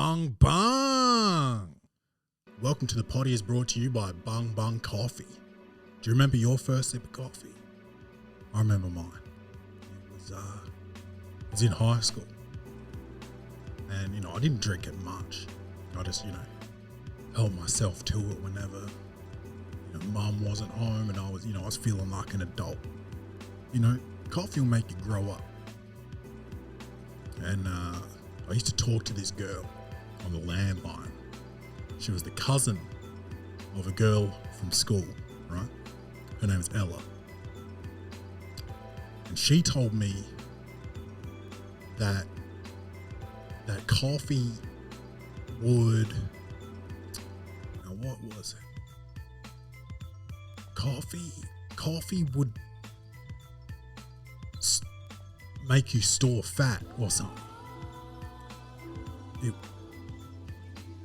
Bung Bung. Welcome to the Poddy is brought to you by Bung Bung Coffee. Do you remember your first sip of coffee? I remember mine. It was in high school. And, I didn't drink it much. I just, held myself to it whenever, mum wasn't home and I was feeling like an adult. Coffee will make you grow up. And I used to talk to this girl on the landline. She was the cousin of a girl from school, right? Her name's Ella. And she told me that coffee would, now what was it? Coffee would make you store fat or something.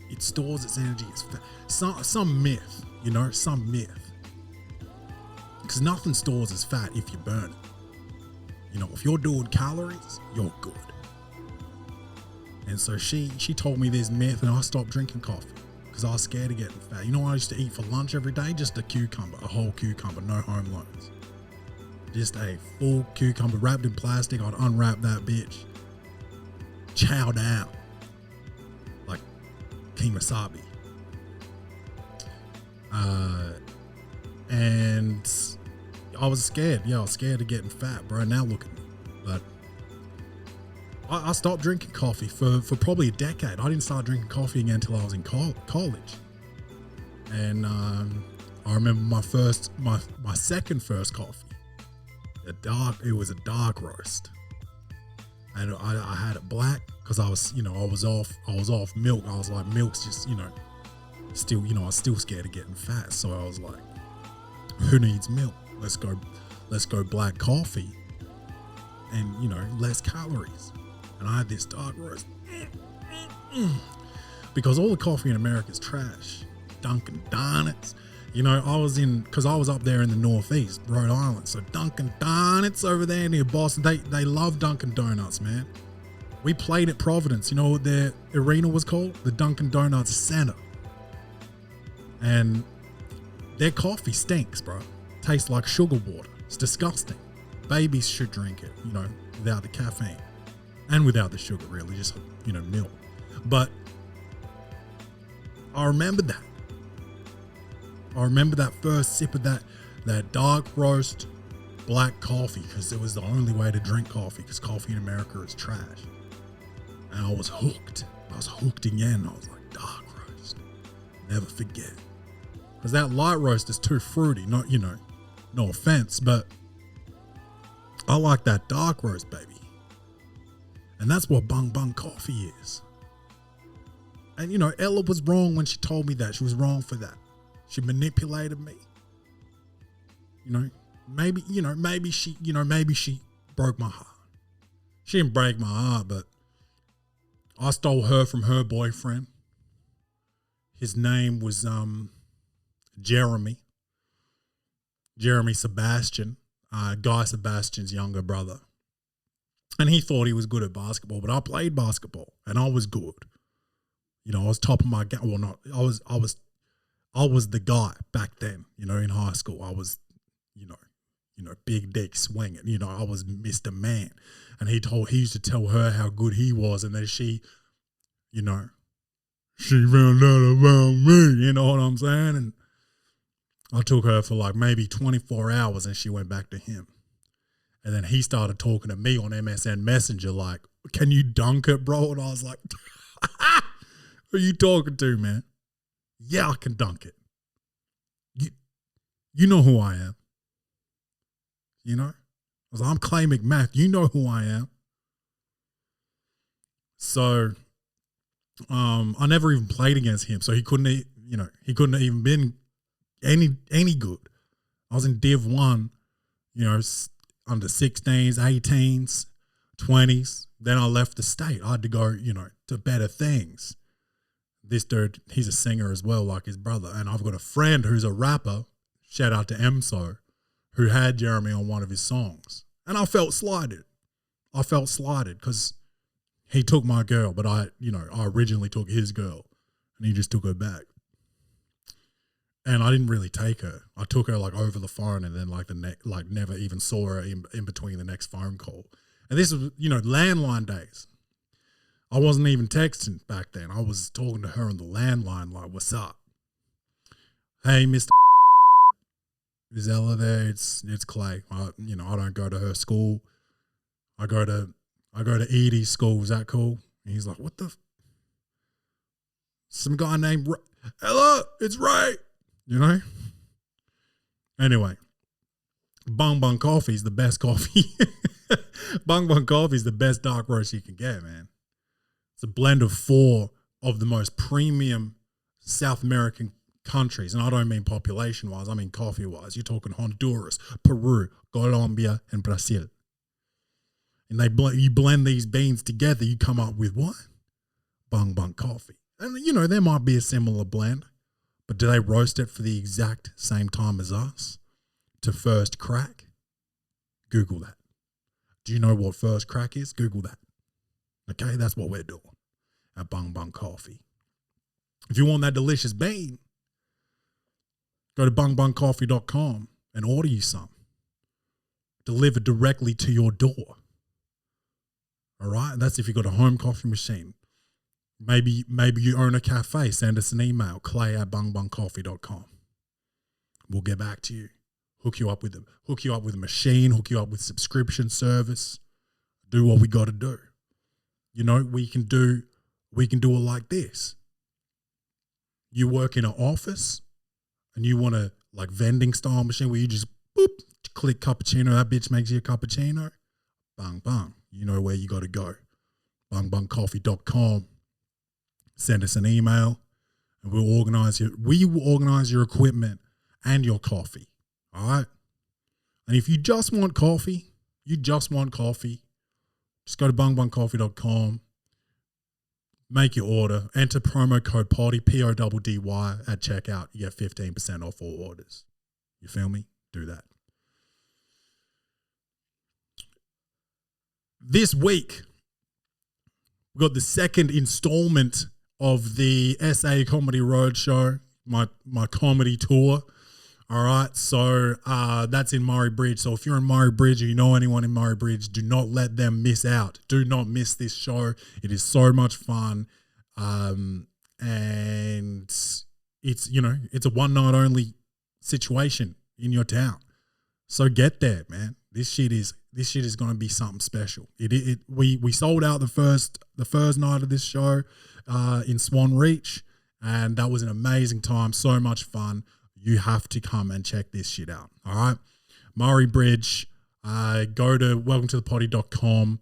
It stores its energy as fat. Some myth, some myth. Because nothing stores as fat if you burn it. If you're doing calories, you're good. And so she told me this myth, and I stopped drinking coffee because I was scared of getting fat. What I used to eat for lunch every day? Just a cucumber, a whole cucumber, no home loans. Just a full cucumber wrapped in plastic. I'd unwrap that bitch, chow down like Kimasabi. And I was scared. Yeah, I was scared of getting fat, bro. Now look at me. But I stopped drinking coffee for probably a decade. I didn't start drinking coffee again until I was in college. And I remember my second first coffee. It was a dark roast, and I had it black because I was off milk. I was like, milk's just still I was still scared of getting fat, so I was like, who needs milk? Let's go black coffee, and less calories. And I had this dark roast because all the coffee in America is trash. Dunkin' Donuts. because I was up there in the Northeast, Rhode Island. So Dunkin' Donuts over there near Boston, they love Dunkin' Donuts, man. We played at Providence. You know what their arena was called? The Dunkin' Donuts Center. And their coffee stinks, bro. Tastes like sugar water. It's disgusting. Babies should drink it, without the caffeine. And without the sugar, really. Just, milk. But I remember that. I remember that first sip of that dark roast black coffee, because it was the only way to drink coffee, because coffee in America is trash. And I was hooked. I was hooked again. I was like, dark roast. Never forget. Because that light roast is too fruity. No offense, but I like that dark roast, baby. And that's what Bung Bung coffee is. And, Ella was wrong when she told me that. She was wrong for that. She manipulated me. Maybe she broke my heart. She didn't break my heart, but I stole her from her boyfriend. His name was Jeremy Sebastian, Guy Sebastian's younger brother. And he thought he was good at basketball, but I played basketball and I was good. I was top of my game. Well, not, I was the guy back then, in high school. I was, big dick swinging. I was Mr. Man. And he used to tell her how good he was. And then she found out about me, you know what I'm saying? And I took her for like maybe 24 hours and she went back to him. And then he started talking to me on MSN Messenger like, can you dunk it, bro? And I was like, who are you talking to, man? Yeah, I can dunk it. You know who I am. I was like, I'm Clay McMath. You know who I am. So, I never even played against him. So he couldn't have even been any good. I was in Div 1, under 16s, 18s, 20s. Then I left the state. I had to go, to better things. This dude, he's a singer as well, like his brother. And I've got a friend who's a rapper, shout out to Emso, who had Jeremy on one of his songs. And I felt slighted. because he took my girl, but I originally took his girl, and he just took her back. And I didn't really take her. I took her like over the phone, and then like never even saw her in between the next phone call. And this was, landline days. I wasn't even texting back then. I was talking to her on the landline, like, "What's up? Hey, Mr. Is Ella there? It's Clay. I don't go to her school. I go to Edie's school. Is that cool?" And he's like, "What the? Some guy named Ella? It's Ray." Anyway, Bung Bung Coffee is the best coffee. Bung Bung Coffee is the best dark roast you can get, man. It's a blend of 4 of the most premium South American countries, and I don't mean population-wise, I mean coffee-wise. You're talking Honduras, Peru, Colombia, and Brazil. And you blend these beans together, you come up with what? Bung Bung Coffee. And, there might be a similar blend, but do they roast it for the exact same time as us to first crack? Google that. Do you know what first crack is? Google that. Okay, that's what we're doing at Bung Bung Coffee. If you want that delicious bean, go to bungbungcoffee.com and order you some. Delivered directly to your door. All right? That's if you've got a home coffee machine. Maybe you own a cafe. Send us an email, clay@bungbungcoffee.com. We'll get back to you. Hook you up with a machine, hook you up with subscription service. Do what we got to do. We can do it like this. You work in an office and you want a like vending style machine where you just boop, click cappuccino, that bitch makes you a cappuccino. Bang, bang. You know where you got to go. bungbungcoffee.com. Send us an email and we will organize your equipment and your coffee. All right. And if you just want coffee, just go to bungbungcoffee.com, make your order, enter promo code Poddy, Poddy at checkout. You get 15% off all orders. You feel me? Do that. This week, we got the second installment of the SA Comedy Roadshow, my comedy tour. All right, so that's in Murray Bridge. So if you're in Murray Bridge or you know anyone in Murray Bridge, do not let them miss out. Do not miss this show. It is so much fun, and it's it's a one night only situation in your town. So get there, man. This shit is going to be something special. We sold out the first night of this show in Swan Reach, and that was an amazing time. So much fun. You have to come and check this shit out. All right. Murray Bridge, go to welcometothepoddy.com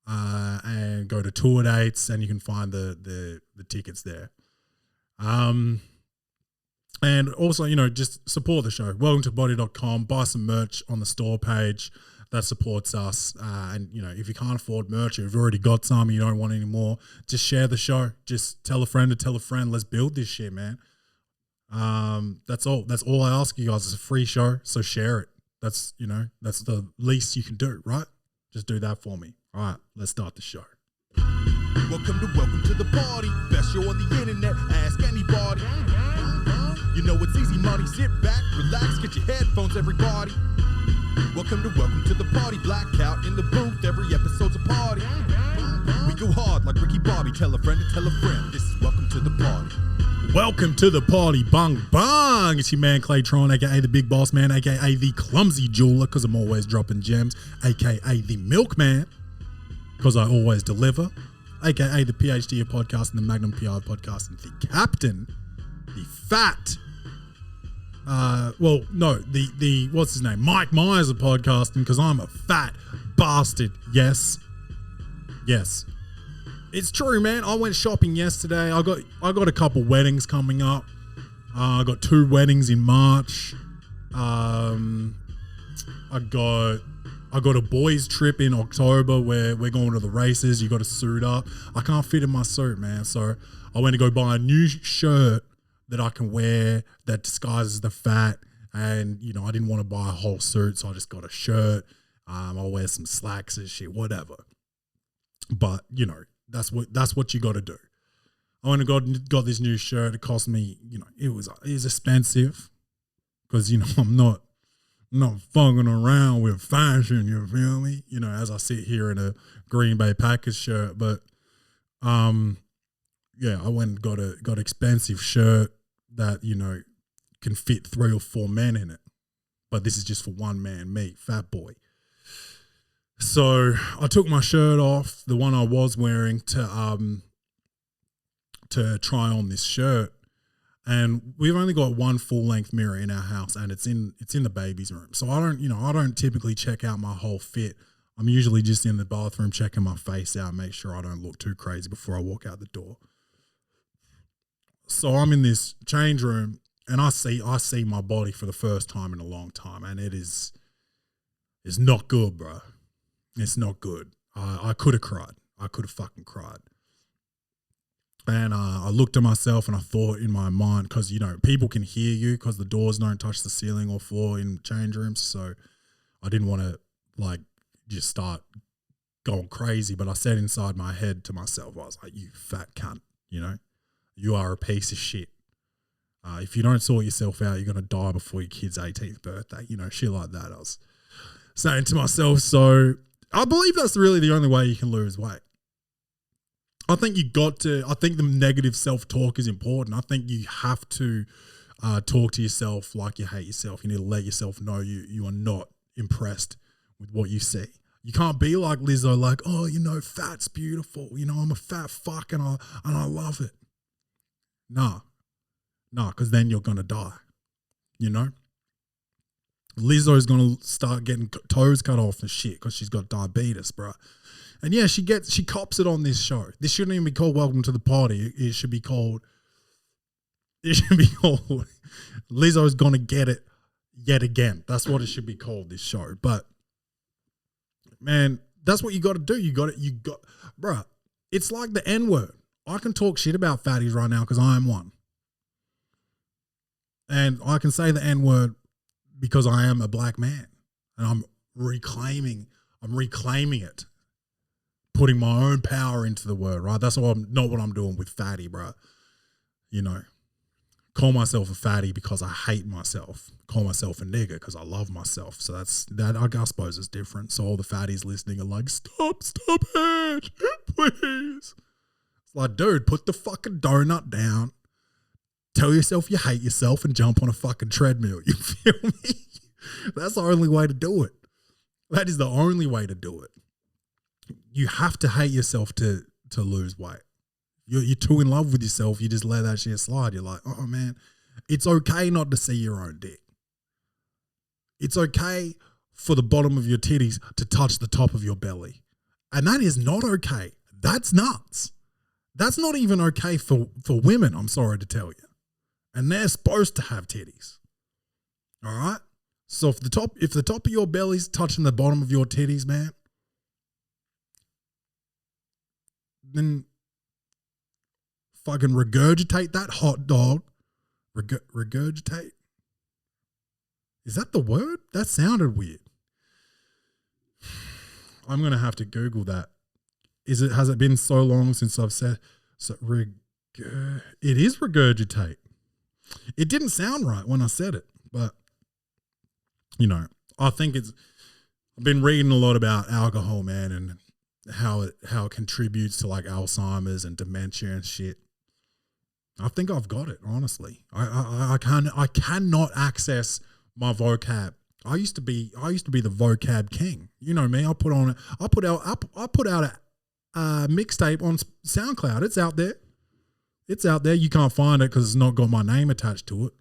and go to tour dates and you can find the tickets there. And also, just support the show. welcometothepoddy.com, buy some merch on the store page that supports us. And, if you can't afford merch or you've already got some and you don't want any more, just share the show. Just tell a friend to tell a friend. Let's build this shit, man. That's all I ask you guys. It's a free show, so share it. That's the least you can do, right? Just do that for me. All right, let's start the show. Welcome to the party. Best show on the internet. Ask anybody. It's easy money. Sit back, relax, get your headphones, everybody. Welcome to the party. Blackout in the booth. Every episode's a party. We go hard like Ricky Bobby. Tell a friend to tell a friend. This is welcome to the party. Welcome to the party, bung bung. It's your man Claytron, aka the Big Boss Man, aka the Clumsy Jeweler, because I'm always dropping gems, aka the Milkman, because I always deliver, aka the PhD of podcasting, the Magnum PI of podcasting, the Captain, the Fat. The what's his name? Mike Myers of podcasting, because I'm a fat bastard. Yes. It's true, man. I went shopping yesterday. I got a couple weddings coming up. I got 2 weddings in March. I got a boys trip in October where we're going to the races. You got to suit up. I can't fit in my suit, man. So I went to go buy a new shirt that I can wear that disguises the fat. And, I didn't want to buy a whole suit, so I just got a shirt. I'll wear some slacks and shit, whatever. But, That's what you got to do. I went and got this new shirt. It cost me, it was expensive because I'm not fucking around with fashion. You feel me? As I sit here in a Green Bay Packers shirt, but yeah, I went and got an expensive shirt that can fit 3 or 4 men in it, but this is just for one man, me, fat boy. So I took my shirt off, the one I was wearing, to try on this shirt, and we've only got one full length mirror in our house, and it's in the baby's room. So I don't typically check out my whole fit. I'm usually just in the bathroom checking my face out, make sure I don't look too crazy before I walk out the door. So I'm in this change room, and I see my body for the first time in a long time, and it's not good, bro. It's not good. I could have cried. I could have fucking cried. And I looked at myself and I thought in my mind, because, people can hear you because the doors don't touch the ceiling or floor in change rooms. So I didn't want to just start going crazy. But I said inside my head to myself, I was like, you fat cunt, you are a piece of shit. If you don't sort yourself out, you're going to die before your kid's 18th birthday, shit like that. I was saying to myself. So I believe that's really the only way you can lose weight. I think the negative self-talk is important. I think you have to talk to yourself like you hate yourself. You need to let yourself know you are not impressed with what you see. You can't be like Lizzo, like, oh, fat's beautiful. I'm a fat fuck and I love it. Nah, because then you're going to die, Lizzo's going to start getting toes cut off and shit because she's got diabetes, bro. And yeah, she cops it on this show. This shouldn't even be called Welcome to the Party. It should be called Lizzo's Gonna Get It Yet Again. That's what it should be called, this show. But man, that's what you got to do. You got, bro, it's like the N-word. I can talk shit about fatties right now because I am one. And I can say the N-word because I am a black man. And I'm reclaiming it. Putting my own power into the word, right? That's not what I'm doing with fatty, bro. Call myself a fatty because I hate myself. Call myself a nigger because I love myself. So that I suppose is different. So all the fatties listening are like, stop it, please. It's like, dude, put the fucking donut down. Tell yourself you hate yourself and jump on a fucking treadmill. You feel me? That's the only way to do it. That is the only way to do it. You have to hate yourself to lose weight. You're too in love with yourself. You just let that shit slide. You're like, oh man, it's okay not to see your own dick. It's okay for the bottom of your titties to touch the top of your belly. And that is not okay. That's nuts. That's not even okay for women, I'm sorry to tell you. And they're supposed to have titties. All right? So if the top of your belly's touching the bottom of your titties, man, then fucking regurgitate that hot dog. Regurgitate? Is that the word? That sounded weird. I'm going to have to Google that. Has it been so long since I've said, it is regurgitate. It didn't sound right when I said it, but I think I've been reading a lot about alcohol, man, and how it contributes to like Alzheimer's and dementia and shit. I think I've got it, honestly. I cannot access my vocab. I used to be the vocab king. You know me. I put out a mixtape on SoundCloud. It's out there. You can't find it because it's not got my name attached to it.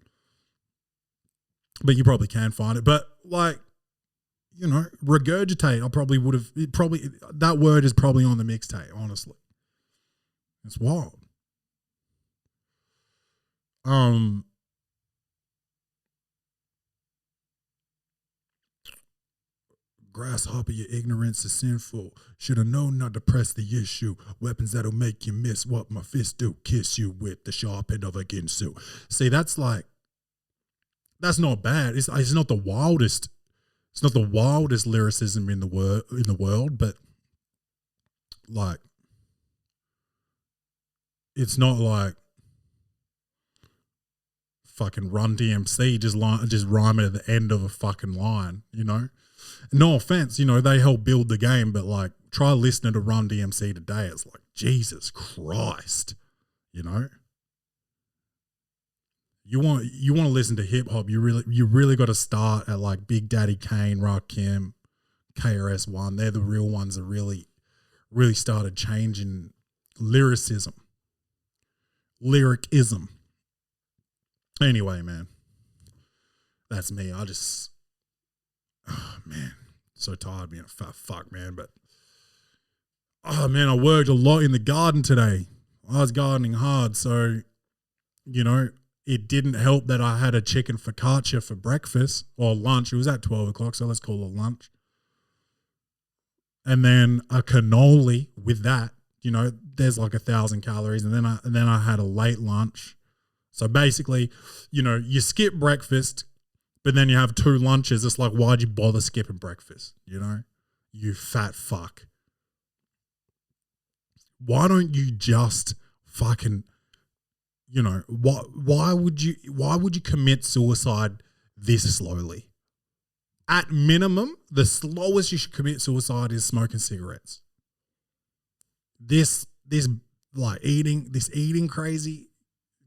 But you probably can find it. But like, regurgitate, I probably would have, that word is probably on the mixtape, honestly. It's wild. Grasshopper, your ignorance is sinful. Should have known not to press the issue. Weapons that'll make you miss what my fist do. Kiss you with the sharp end of a ginsu. See, that's not bad. It's not the wildest. It's not the wildest lyricism in the world, but like, it's not like fucking Run DMC just rhyme it at the end of a fucking line, you know? No offense, you know, they help build the game, but like try listening to Run DMC today. It's like, Jesus Christ, you know? You want to listen to hip hop, you really got to start at like Big Daddy Kane, Rakim, KRS-One. They're the real ones that really started changing lyricism. Anyway, man, that's me. Man, so tired being a fat fuck, man. But, oh, man, I worked a lot in the garden today. I was gardening hard, so, you know, it didn't help that I had a chicken focaccia for breakfast or lunch. It was at 12 o'clock, so let's call it lunch. And then a cannoli with that, you know, there's like 1,000 calories. And then I had a late lunch. So basically, you know, you skip breakfast, but then you have 2 lunches. It's like, why'd you bother skipping breakfast? You know, you fat fuck. Why don't you just fucking, you know, why would you commit suicide this slowly? At minimum, the slowest you should commit suicide is smoking cigarettes. This like eating crazy.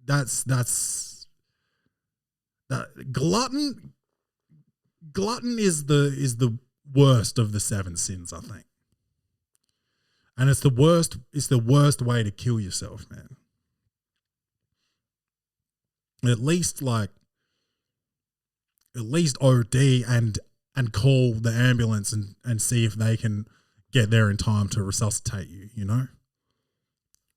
That's that glutton is the worst of the 7 sins, I think. And it's the worst way to kill yourself, man. At least OD and call the ambulance and see if they can get there in time to resuscitate you, you know?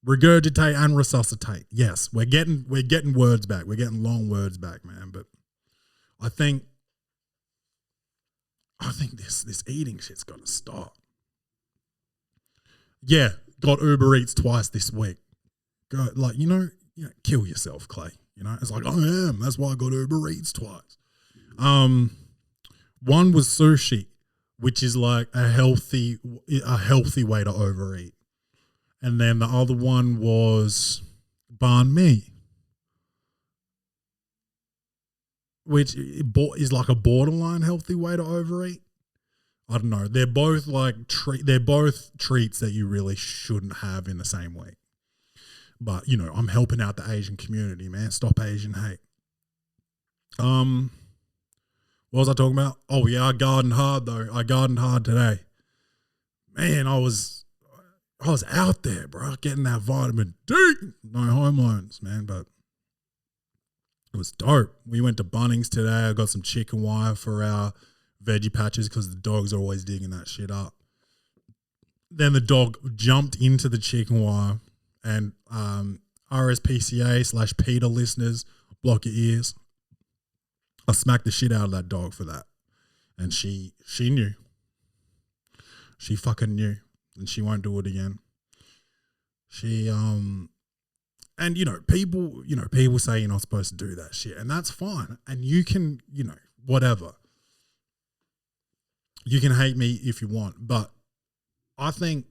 Regurgitate and resuscitate. Yes, we're getting words back. We're getting long words back, man. But I think this eating shit's got to stop. Yeah, got Uber Eats twice this week. Go, like, you know, kill yourself, Clay. You know, it's like, I am. That's why I got Uber Eats twice. One was sushi, which is like a healthy way to overeat. And then the other one was banh mi, which is like a borderline healthy way to overeat. I don't know. They're both like they're both treats that you really shouldn't have in the same week. But, you know, I'm helping out the Asian community, man. Stop Asian hate. What was I talking about? Oh, yeah, I gardened hard, though. I gardened hard today. Man, I was out there, bro, getting that vitamin D. No hormones, man, but it was dope. We went to Bunnings today. I got some chicken wire for our veggie patches because the dogs are always digging that shit up. Then the dog jumped into the chicken wire. And RSPCA/PETA listeners, block your ears. I smacked the shit out of that dog for that. And she knew. She fucking knew. And she won't do it again. She and people say you're not supposed to do that shit. And that's fine. And you can, whatever. You can hate me if you want. But I think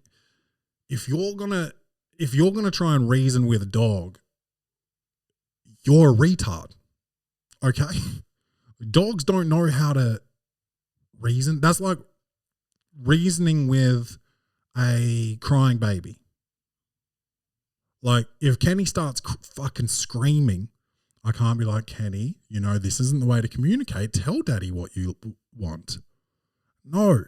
if you're gonna try and reason with a dog, you're a retard. Okay? Dogs don't know how to reason. That's like reasoning with a crying baby. Like, if Kenny starts fucking screaming, I can't be like, Kenny, this isn't the way to communicate. Tell daddy what you want. No.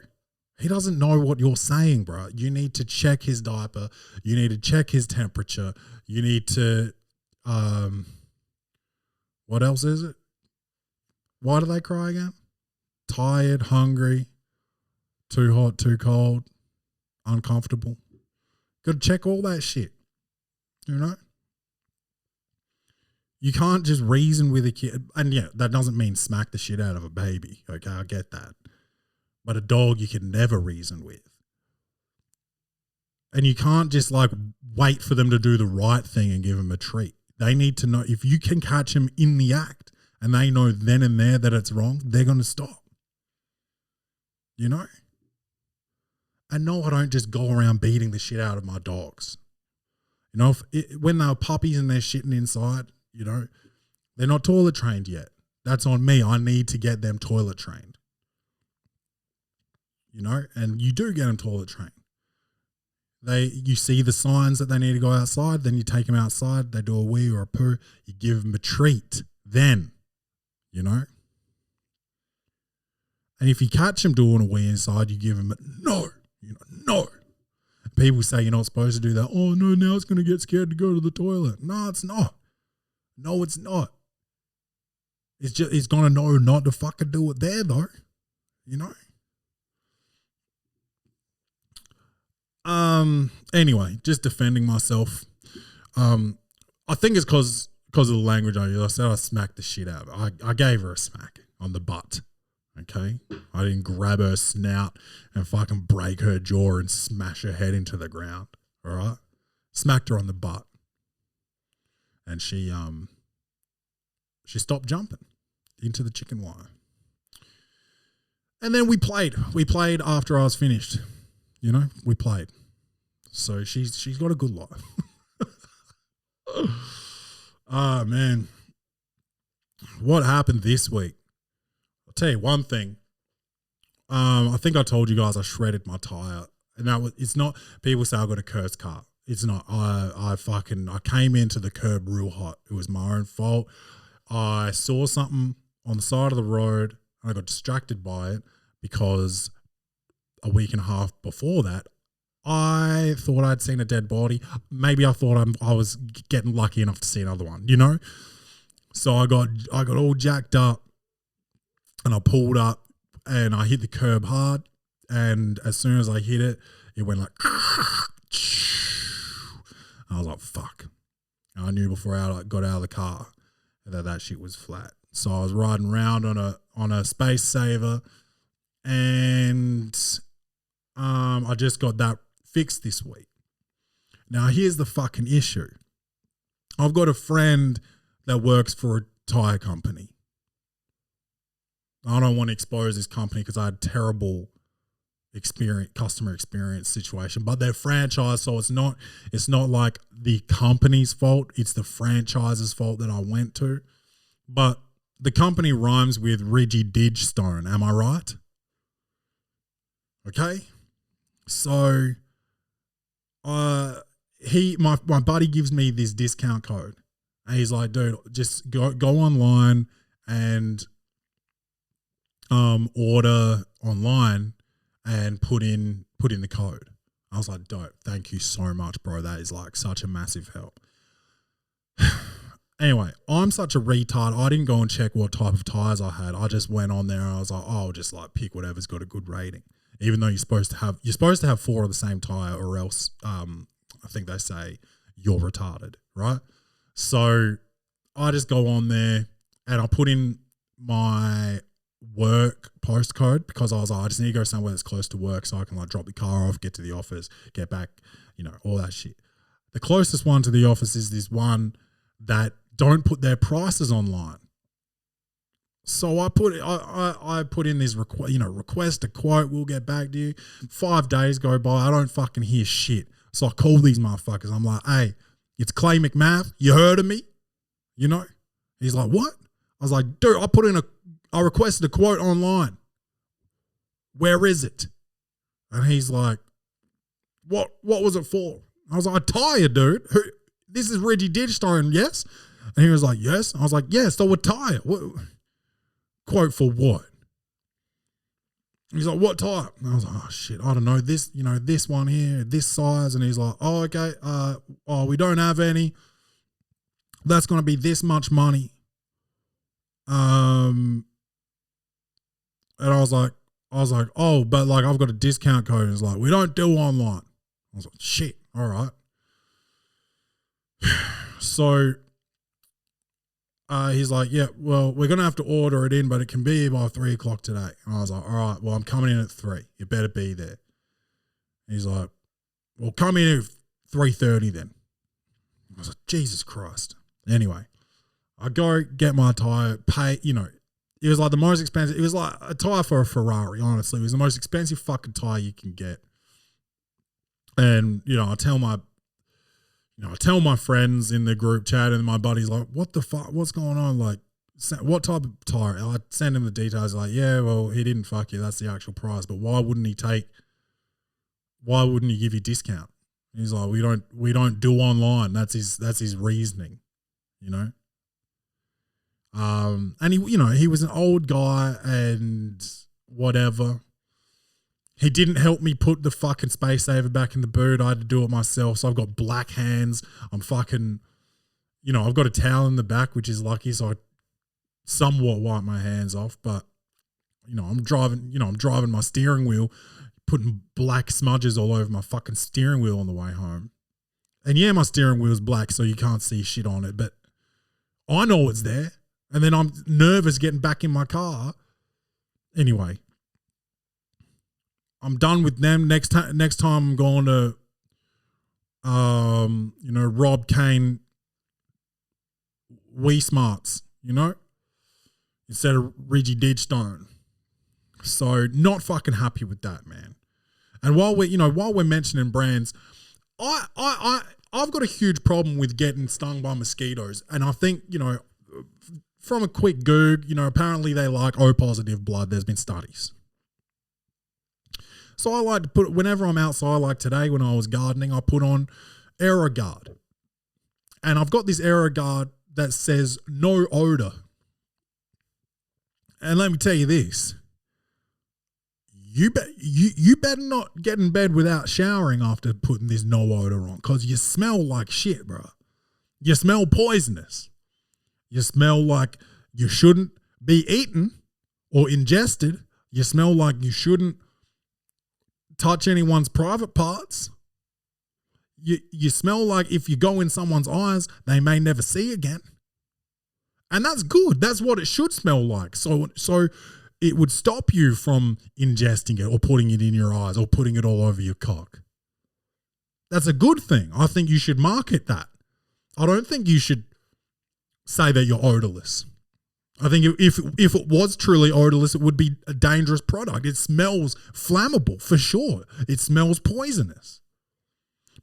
He doesn't know what you're saying, bro. You need to check his diaper. You need to check his temperature. You need to, what else is it? Why do they cry again? Tired, hungry, too hot, too cold, uncomfortable. Got to check all that shit. You can't just reason with a kid. And yeah, that doesn't mean smack the shit out of a baby. Okay, I get that. But a dog you can never reason with. And you can't just wait for them to do the right thing and give them a treat. They need to know, if you can catch them in the act and they know then and there that it's wrong, they're going to stop. And no, I don't just go around beating the shit out of my dogs. You know, when they were puppies and they're shitting inside, you know, they're not toilet trained yet. That's on me. I need to get them toilet trained. You know, and you do get them toilet trained. You see the signs that they need to go outside, then you take them outside, they do a wee or a poo, you give them a treat then, you know. And if you catch them doing a wee inside, you give them a no, no. People say you're not supposed to do that. Oh, no, now it's going to get scared to go to the toilet. No, it's not. No, it's not. It's going to know not to fucking do it there, though, you know. Anyway, just defending myself. I think it's because of the language I use. I said I smacked the shit out of her. I gave her a smack on the butt. Okay, I didn't grab her snout and fucking break her jaw and smash her head into the ground. All right, smacked her on the butt, and she stopped jumping into the chicken wire. And then we played. We played after I was finished. You know, we played. So she's got a good life. Ah, man. What happened this week? I'll tell you one thing. I think I told you guys I shredded my tire. And it's not, people say I got a cursed car. It's not. I came into the curb real hot. It was my own fault. I saw something on the side of the road and I got distracted by it because a week and a half before that, I thought I'd seen a dead body. Maybe I thought I was getting lucky enough to see another one, you know? So I got all jacked up and I pulled up and I hit the curb hard. And as soon as I hit it, it went like, I was like, fuck. And I knew before I got out of the car that shit was flat. So I was riding around on a space saver and I just got that fixed this week. Now, here's the fucking issue. I've got a friend that works for a tire company. I don't want to expose this company because I had terrible customer experience situation, but they're franchise, so it's not like the company's fault. It's the franchise's fault that I went to. But the company rhymes with Reggie Digstone. Am I right? Okay. So, my buddy gives me this discount code, and he's like, "Dude, just go online and order online and put in the code." I was like, "Dope, thank you so much, bro. That is like such a massive help." Anyway, I'm such a retard. I didn't go and check what type of tires I had. I just went on there and I was like, "Oh, I'll just like pick whatever's got a good rating." Even though you're supposed to have 4 of the same tire, or else I think they say you're retarded, right? So I just go on there and I put in my work postcode because I was like, I just need to go somewhere that's close to work so I can like drop the car off, get to the office, get back, you know, all that shit. The closest one to the office is this one that don't put their prices online. So I put in this request a quote. We'll get back to you. 5 days go by. I don't fucking hear shit. So I call these motherfuckers. I'm like, "Hey, it's Clay McMath. You heard of me?" You know? He's like, "What?" I was like, "Dude, I requested a quote online. Where is it?" And he's like, What was it for?" I was like, "A tire, dude. This is Reggie Digstone, yes?" And he was like, "Yes." I was like, "Yeah, so a tire. What? Quote for what?" He's like, "What type?" And I was like, "Oh shit, I don't know. This, this one here, this size." And he's like, "Oh, okay. We don't have any. That's gonna be this much money." And I was like, "Oh, but like I've got a discount code." And he's like, "We don't do online." I was like, "Shit, all right." So he's like, "Yeah, well, we're going to have to order it in, but it can be here by 3 o'clock today." And I was like, "All right, well, I'm coming in at 3. You better be there." He's like, "Well, come in at 3:30 then." I was like, Jesus Christ. Anyway, I go get my tire, pay, it was like the most expensive. It was like a tire for a Ferrari, honestly. It was the most expensive fucking tire you can get. And, I tell my I tell my friends in the group chat, and my buddy's like, what the fuck? What's going on? Like, what type of tire? I send him the details. Like, yeah, well, he didn't fuck you. That's the actual price. But why wouldn't he give you discount? He's like, we don't do online. That's his reasoning, And he was an old guy and whatever. He didn't help me put the fucking space saver back in the boot. I had to do it myself. So I've got black hands. I'm fucking, I've got a towel in the back, which is lucky. So I somewhat wipe my hands off. But, I'm driving my steering wheel, putting black smudges all over my fucking steering wheel on the way home. And yeah, my steering wheel's black, so you can't see shit on it. But I know it's there. And then I'm nervous getting back in my car. Anyway. I'm done with them. Next time I'm going to, Rob Kane Wee Smarts, instead of Reggie Didgestone. So not fucking happy with that, man. And while we're mentioning brands, I've got a huge problem with getting stung by mosquitoes. And I think, from a quick Goog, apparently they like O positive blood. There's been studies. So I like to put, whenever I'm outside, like today when I was gardening, I put on AeroGuard. And I've got this AeroGuard that says no odor. And let me tell you this. You better not get in bed without showering after putting this no odor on, because you smell like shit, bro. You smell poisonous. You smell like you shouldn't be eaten or ingested. You smell like you shouldn't touch anyone's private parts. You smell like if you go in someone's eyes, they may never see again. And that's good. That's what it should smell like. So it would stop you from ingesting it or putting it in your eyes or putting it all over your cock. That's a good thing. I think you should market that. I don't think you should say that you're odorless. I think if it was truly odorless, it would be a dangerous product. It smells flammable for sure. It smells poisonous.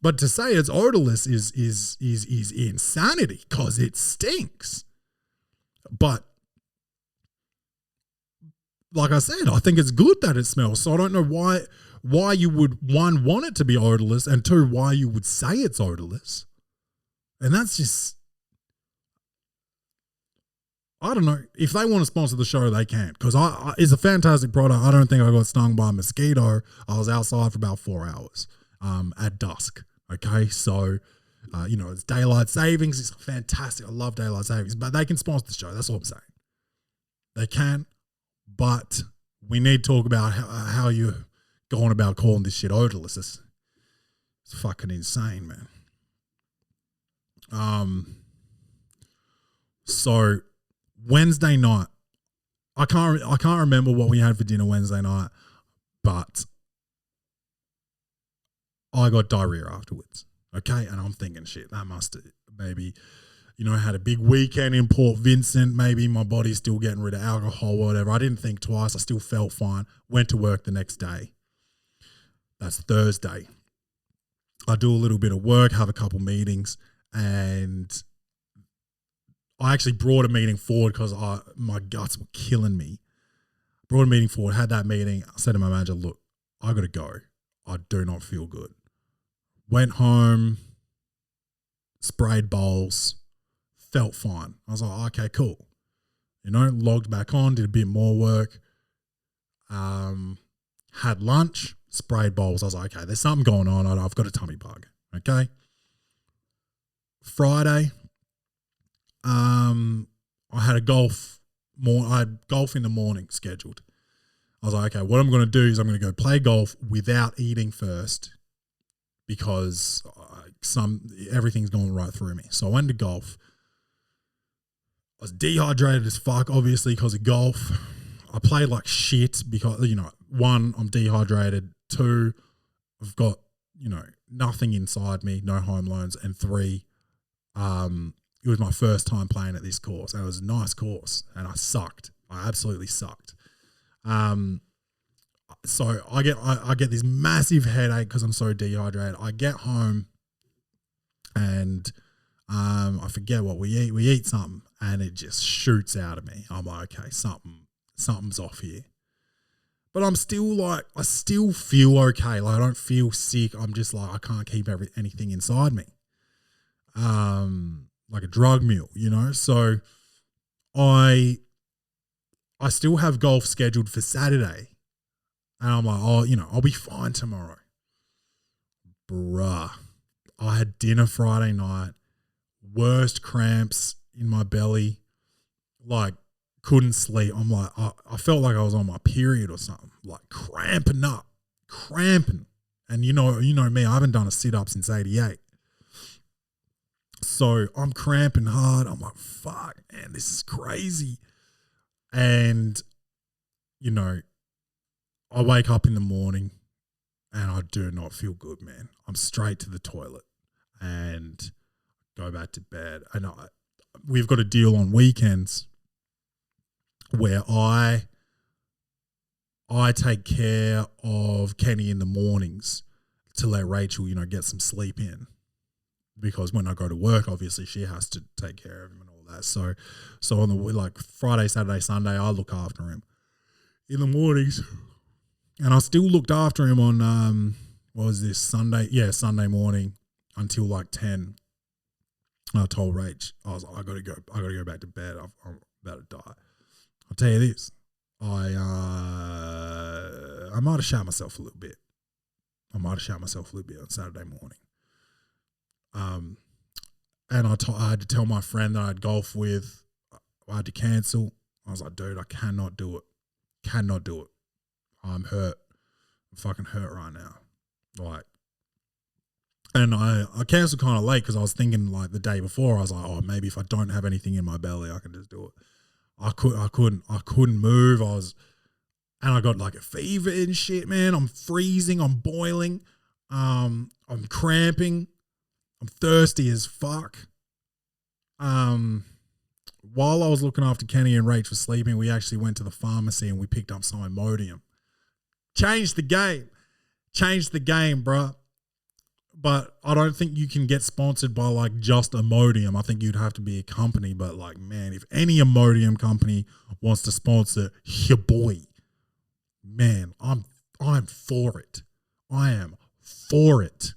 But to say it's odorless is insanity, because it stinks. But like I said, I think it's good that it smells. So I don't know why you would, one, want it to be odorless, and two, why you would say it's odorless. And that's just, I don't know. If they want to sponsor the show, they can, because it's a fantastic product. I don't think I got stung by a mosquito. I was outside for about 4 hours at dusk. Okay, so it's daylight savings. It's fantastic. I love daylight savings, but they can sponsor the show. That's all I'm saying. They can, but we need to talk about how you're going about calling this shit odorless. It's fucking insane, man. So Wednesday night, I can't remember what we had for dinner Wednesday night, but I got diarrhea afterwards. Okay, and I'm thinking, shit, that must have maybe, had a big weekend in Port Vincent. Maybe my body's still getting rid of alcohol, whatever. I didn't think twice. I still felt fine. Went to work the next day. That's Thursday. I do a little bit of work, have a couple meetings, and I actually brought a meeting forward because my guts were killing me. Brought a meeting forward, had that meeting. I said to my manager, look, I got to go. I do not feel good. Went home, sprayed bowls, felt fine. I was like, okay, cool. Logged back on, did a bit more work. Had lunch, sprayed bowls. I was like, okay, there's something going on. I've got a tummy bug. Okay. Friday, I had golf in the morning scheduled. I was like, okay, what I'm going to do is I'm going to go play golf without eating first, because everything's going right through me. So I went to golf. I was dehydrated as fuck, obviously, because of golf. I played like shit because, one, I'm dehydrated. Two, I've got, nothing inside me, no home loans. And three, it was my first time playing at this course. And it was a nice course, and I sucked. I absolutely sucked. So I get this massive headache because I'm so dehydrated. I get home and I forget what we eat. We eat something, and it just shoots out of me. I'm like, okay, something's off here. But I'm still like, I still feel okay. Like I don't feel sick. I'm just like, I can't keep anything inside me. Like a drug mule, you know. So I still have golf scheduled for Saturday, and I'm like, oh, you know, I'll be fine tomorrow. Bruh, I had dinner Friday night. Worst cramps in my belly, like couldn't sleep. I'm like, I felt like I was on my period or something, like cramping. And you know me, I haven't done a sit up since '88. So I'm cramping hard. I'm like, fuck, man, this is crazy. And, you know, I wake up in the morning and I do not feel good, man. I'm straight to the toilet and go back to bed. And we've got a deal on weekends where I take care of Kenny in the mornings to let Rachel, you know, get some sleep in. Because when I go to work, obviously she has to take care of him and all that. So on the like Friday, Saturday, Sunday, I look after him in the mornings, and I still looked after him on what was this Sunday? Yeah, Sunday morning until like 10. I told Rach, I was like, I gotta go back to bed. I'm about to die. I'll tell you this, I might have shot myself a little bit. on Saturday morning. And I had to tell my friend that I had golf with, I had to cancel. I was like, dude, I cannot do it. I'm hurt. I'm fucking hurt right now. Like, and I canceled kind of late because I was thinking like the day before, I was like, oh, maybe if I don't have anything in my belly, I can just do it. I couldn't move. And I got like a fever and shit, man. I'm freezing. I'm boiling. I'm cramping. I'm thirsty as fuck. While I was looking after Kenny and Rach for sleeping, we actually went to the pharmacy and we picked up some Imodium. Changed the game, bruh. But I don't think you can get sponsored by like just Imodium. I think you'd have to be a company. But like, man, if any Imodium company wants to sponsor your boy, man, I'm for it. I am for it.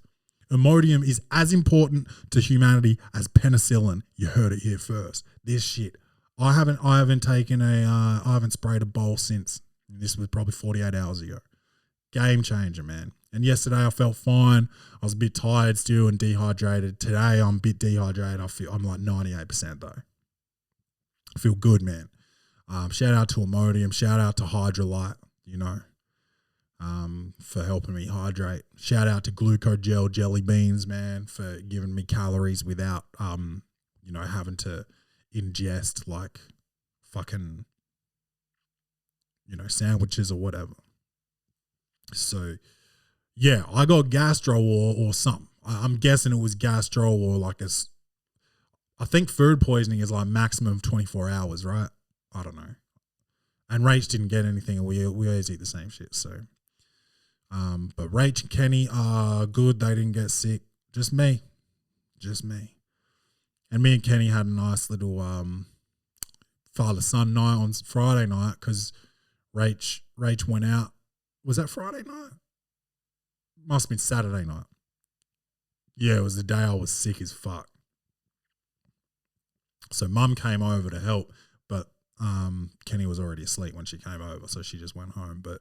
Imodium is as important to humanity as penicillin. You heard it here first. This shit. I haven't sprayed a bowl since. This was probably 48 hours ago. Game changer, man. And yesterday I felt fine. I was a bit tired still and dehydrated. Today I'm a bit dehydrated. I'm like 98% though. I feel good, man. Shout out to Imodium. Shout out to Hydrolite, you know, for helping me hydrate. Shout out to Glucogel Jelly Beans, man, for giving me calories without, having to ingest like fucking, sandwiches or whatever. So, yeah, I got gastro or something. I'm guessing it was gastro or like I think food poisoning is like maximum of 24 hours, right? I don't know. And Rach didn't get anything, and we always eat the same shit. So, but Rach and Kenny are good. They didn't get sick. Just me. And me and Kenny had a nice little father-son night on Friday night because Rach went out. Was that Friday night? Must have been Saturday night. Yeah, it was the day I was sick as fuck. So Mum came over to help, but Kenny was already asleep when she came over, so she just went home. But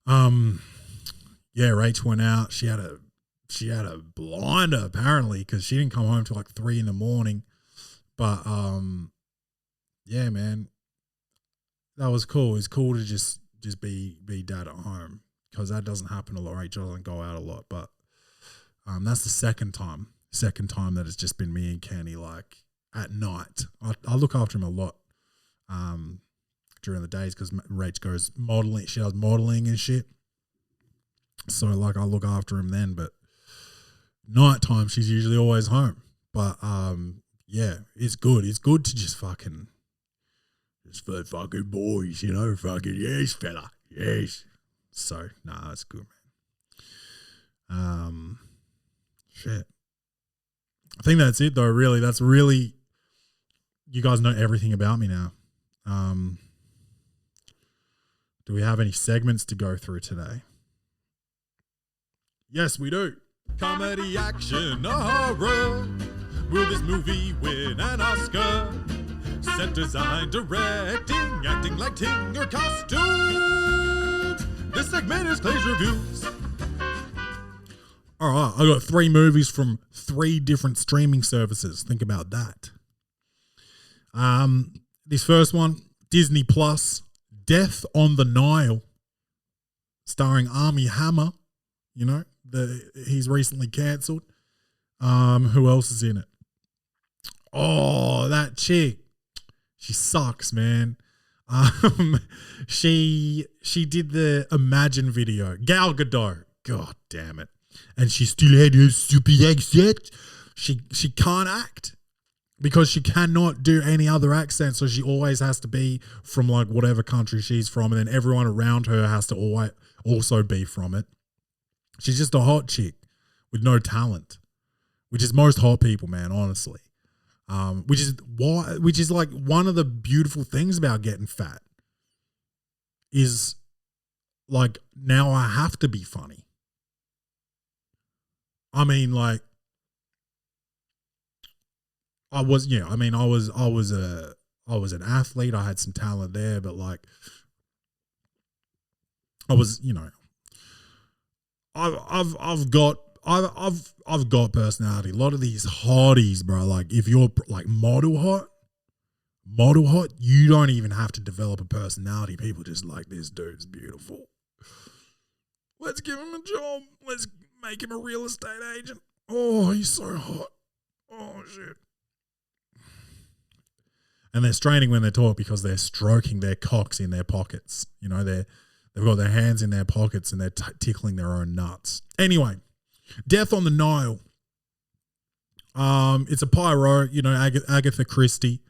yeah, Rach went out. She had a blinder apparently because she didn't come home till like 3 a.m. But yeah, man, that was cool. It's cool to just be dad at home because that doesn't happen a lot. Rachel doesn't go out a lot, but that's the second time that it's just been me and Kenny like at night. I look after him a lot during the days because Rach goes modeling. She does modeling and shit. So like I look after him then, but nighttime she's usually always home. But yeah, it's good. It's good to just fucking boys, fucking yes, fella, yes. So nah, that's good, man. Shit. I think that's it, though. Really, that's really. You guys know everything about me now. Do we have any segments to go through today? Yes, we do. Comedy, action, or horror. Will this movie win an Oscar? Set design, directing, acting, lighting, or costumes. This segment is Clay's Reviews. All right, I got 3 movies from 3 different streaming services. Think about that. This first one, Disney Plus, Death on the Nile, starring Armie Hammer. You know, he's recently cancelled. Who else is in it? Oh, that chick. She sucks, man. She did the Imagine video. Gal Gadot. God damn it. And she still had her stupid accent. She can't act because she cannot do any other accent. So she always has to be from like whatever country she's from. And then everyone around her has to also be from it. She's just a hot chick with no talent, which is most hot people, man, honestly. Which is like one of the beautiful things about getting fat is like now I have to be funny. I mean, like I was an athlete. I had some talent there, but like I was, you know, I've got personality. A lot of these hotties, bro. Like if you're like model hot, you don't even have to develop a personality. People just like, this dude's beautiful. Let's give him a job. Let's make him a real estate agent. Oh, he's so hot. Oh shit. And they're straining when they talk because they're stroking their cocks in their pockets. You know, they've got their hands in their pockets and they're tickling their own nuts. Anyway, Death on the Nile. It's a pyro, you know, Agatha Christie.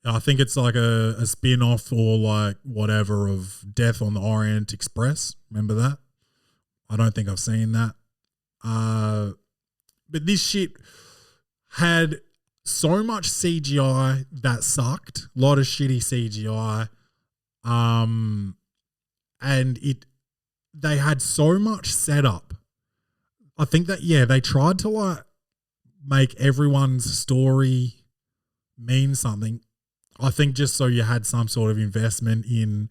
I think it's like a spin-off or like whatever of Death on the Orient Express. Remember that? I don't think I've seen that. But this shit had so much CGI that sucked. A lot of shitty CGI. And they had so much setup. I think that, yeah, they tried to like make everyone's story mean something. I think just so you had some sort of investment in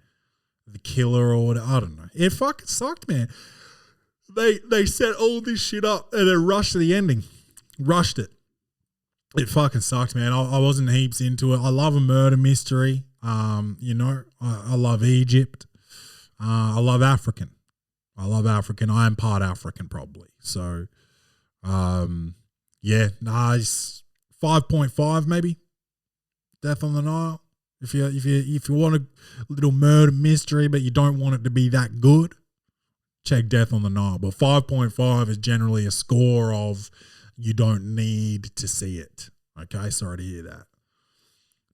the killer or whatever. I don't know. It fucking sucked, man. They set all this shit up and then rushed the ending. Rushed it. It fucking sucked, man. I wasn't heaps into it. I love a murder mystery. You know, I love Egypt. I love African. I am part African probably. So, yeah, nice. 5.5 maybe. Death on the Nile. If you want a little murder mystery, but you don't want it to be that good, check Death on the Nile. But 5.5 is generally a score of you don't need to see it. Okay, sorry to hear that.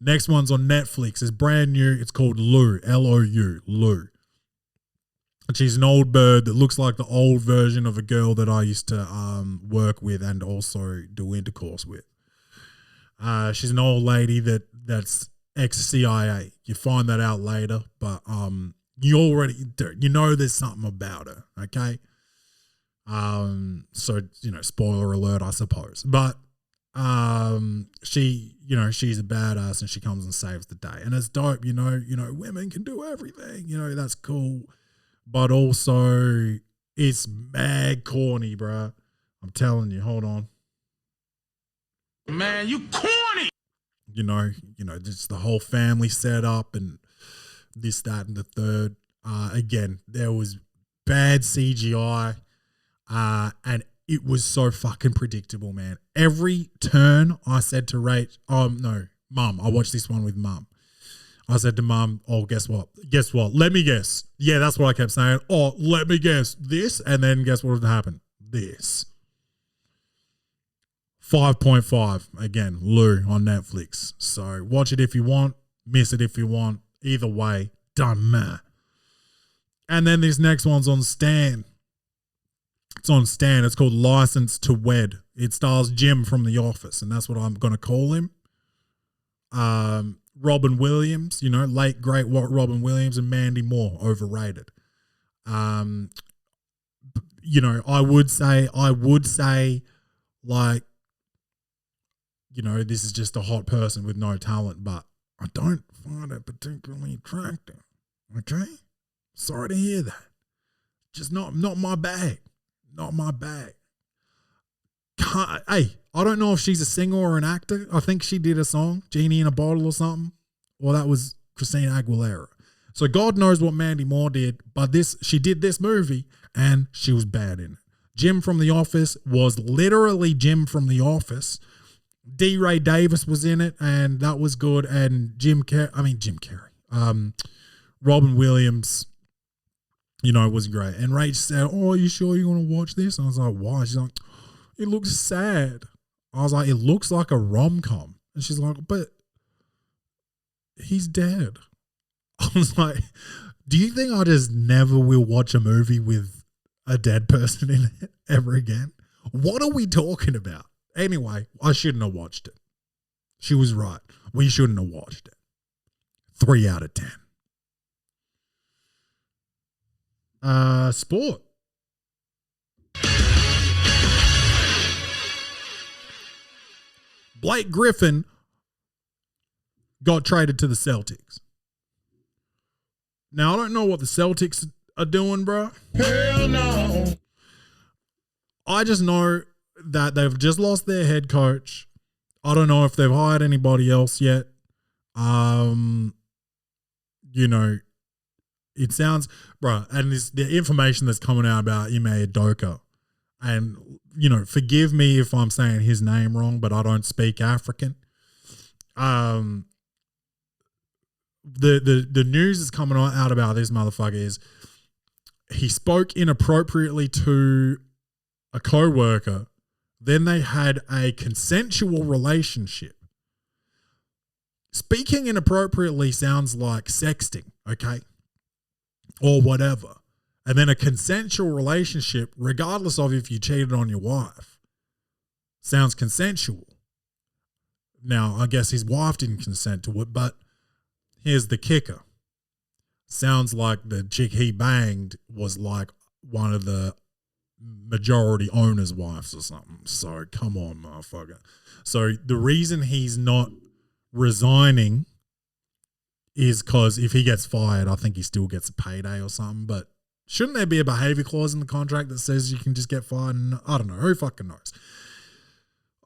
Next one's on Netflix. It's brand new. It's called Lou. Lou. Lou. And she's an old bird that looks like the old version of a girl that I used to work with and also do intercourse with. She's an old lady that's ex-CIA. You find that out later, but you already do. You know there's something about her, okay? So, you know, spoiler alert, I suppose. But she's a badass and she comes and saves the day. And it's dope, you know, women can do everything. You know, that's cool. But also it's mad corny, bro. I'm telling you, hold on. Man, you corny. You know, just the whole family set up and this, that, and the third. Again, there was bad CGI, and it was so fucking predictable, man. Every turn I said to Mum, I watched this one with Mum. I said to Mum, oh, guess what? Let me guess. Yeah, that's what I kept saying. Oh, let me guess this. And then guess what would happen? This. 5.5. Again, Lou on Netflix. So watch it if you want. Miss it if you want. Either way, done, man. And then this next one's on Stan. It's on Stan. It's called License to Wed. It stars Jim from The Office, and that's what I'm going to call him. Robin Williams, late great Robin Williams, and Mandy Moore, overrated. I would say like, this is just a hot person with no talent, but I don't find it particularly attractive. Okay? Sorry to hear that. Just not my bag. Not my bag. I don't know if she's a singer or an actor. I think she did a song, Genie in a Bottle or something. Well, that was Christina Aguilera. So God knows what Mandy Moore did, but she did this movie and she was bad in it. Jim from The Office was literally Jim from The Office. D. Ray Davis was in it and that was good. And Jim Carrey. Robin Williams, was great. And Rach said, "Oh, are you sure you want to watch this?" And I was like, "Why?" She's like, "It looks sad." I was like, "It looks like a rom-com." And she's like, "But he's dead." I was like, "Do you think I just never will watch a movie with a dead person in it ever again? What are we talking about?" Anyway, I shouldn't have watched it. She was right. We shouldn't have watched it. 3 out of 10. Sport. Blake Griffin got traded to the Celtics. Now, I don't know what the Celtics are doing, bro. Hell no. I just know that they've just lost their head coach. I don't know if they've hired anybody else yet. It sounds, bro, and the information that's coming out about Ime Udoka, and, forgive me if I'm saying his name wrong, but I don't speak African. The news is coming out about this motherfucker is he spoke inappropriately to a co-worker. Then they had a consensual relationship. Speaking inappropriately sounds like sexting, okay? Or whatever. And then a consensual relationship, regardless of if you cheated on your wife, sounds consensual. Now, I guess his wife didn't consent to it, but here's the kicker. Sounds like the chick he banged was like one of the majority owner's wives or something. So, come on, motherfucker. So, the reason he's not resigning is because if he gets fired, I think he still gets a payday or something. But shouldn't there be a behavior clause in the contract that says you can just get fired? And I don't know. Who fucking knows?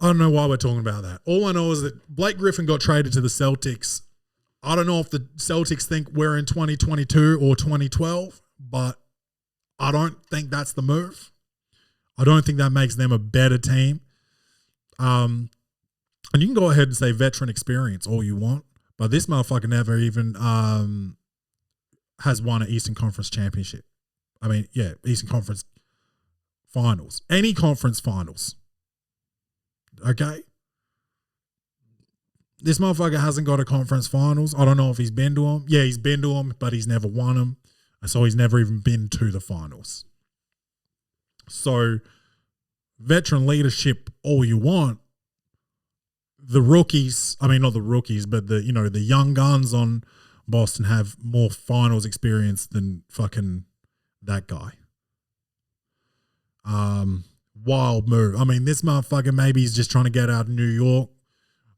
I don't know why we're talking about that. All I know is that Blake Griffin got traded to the Celtics. I don't know if the Celtics think we're in 2022 or 2012, but I don't think that's the move. I don't think that makes them a better team. And you can go ahead and say veteran experience all you want, but this motherfucker never even has won an Eastern Conference championship. Eastern Conference finals. Any conference finals. Okay? This motherfucker hasn't got a conference finals. I don't know if he's been to them. Yeah, he's been to them, but he's never won them. So he's never even been to the finals. So, veteran leadership all you want. The rookies, not the rookies, but the young guns on Boston have more finals experience than fucking that guy. Wild move. This motherfucker, maybe he's just trying to get out of New York.